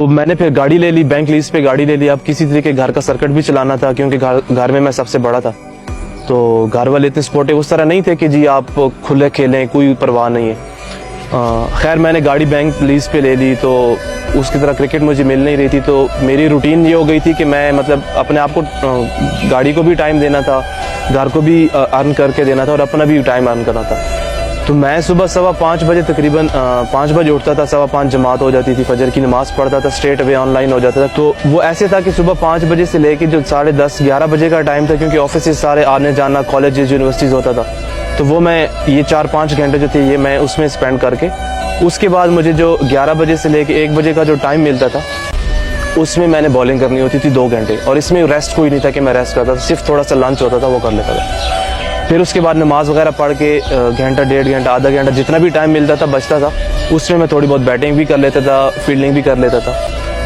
तो मैंने फिर गाड़ी ले ली, बैंक लीज पे गाड़ी ले ली। अब किसी तरीके घर का सर्किट भी चलाना था क्योंकि घर में मैं सबसे बड़ा था। तो घर वाले इतने सपोर्टिव उस तरह नहीं थे कि जी आप खुले खेलें, कोई परवाह नहीं है। खैर मैंने गाड़ी बैंक लीज पे ले ली, तो उसकी तरह क्रिकेट मुझे मिल नहीं रही थी। तो मेरी रूटीन ये हो गई थी कि मैं मतलब अपने आप को गाड़ी को भी टाइम देना था, घर को भी अर्न करके देना था और अपना भी टाइम अर्न करना था। तो मैं सुबह 5:15 बजे तकरीबन 5 बजे उठता था, 5:15 जमात हो जाती थी, फजर की नमाज पढ़ता था, स्ट्रेट अवे ऑनलाइन हो जाता था। तो वो ऐसे था कि सुबह 5 बजे से लेके जो 10:30 11 बजे का टाइम था, क्योंकि ऑफिस से सारे आने जाना, कॉलेजेस यूनिवर्सिटीज़ होता था, तो वो मैं ये 4-5 घंटे जो थे ये मैं उसमें स्पेंड करके उसके बाद मुझे जो 11 बजे से लेके 1 बजे का जो टाइम मिलता था उसमें मैंने बॉलिंग करनी होती थी 2 घंटे, और इसमें रेस्ट कोई नहीं था कि मैं रेस्ट करता था, सिर्फ थोड़ा सा लंच होता था वो कर लेता था। फिर उसके बाद नमाज वगैरह पढ़ के घंटा, 1.5 घंटा, आधा घंटा, जितना भी टाइम मिलता था बचता था, उसमें मैं थोड़ी बहुत बैटिंग भी कर लेता था, फील्डिंग भी कर लेता था।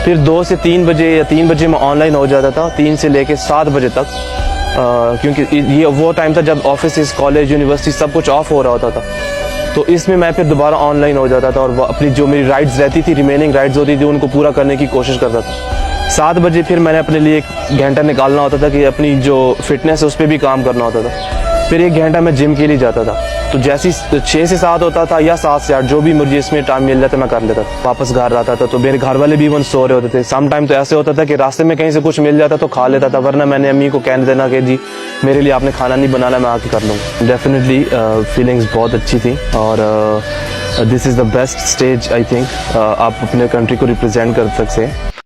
फिर 2 से 3 बजे या 3 बजे मैं ऑनलाइन हो जाता था, 3 से लेके 7 बजे तक, क्योंकि ये वो टाइम था जब ऑफिस, कॉलेज, यूनिवर्सिटी सब कुछ ऑफ हो रहा होता था। तो इसमें मैं फिर दोबारा ऑनलाइन हो जाता था और अपनी जो मेरी राइड्स रहती थी, रिमेनिंग राइड्स होती थी, उनको पूरा करने की कोशिश करता था। 7 बजे फिर मैंने अपने लिए 1 घंटा निकालना होता था कि अपनी जो फिटनेस है उस पर भी काम करना होता था। फिर 1 घंटा मैं जिम के लिए जाता था। तो जैसे 6 से 7 होता था या 7 से 8, जो भी मुझे इसमें टाइम मिल जाता मैं कर लेता था। वापस घर आता था तो मेरे घर वाले भी वन सो रहे होते थे। सम टाइम तो ऐसे होता था कि रास्ते में कहीं से कुछ मिल जाता तो खा लेता था, वरना मैंने अम्मी को कहने देना कि जी मेरे लिए आपने खाना नहीं बनाना, मैं आके कर लूँगा। डेफिनेटली फीलिंग्स बहुत अच्छी थी और this is the best stage I think आप अपने कंट्री को रिप्रेजेंट कर सकते हैं।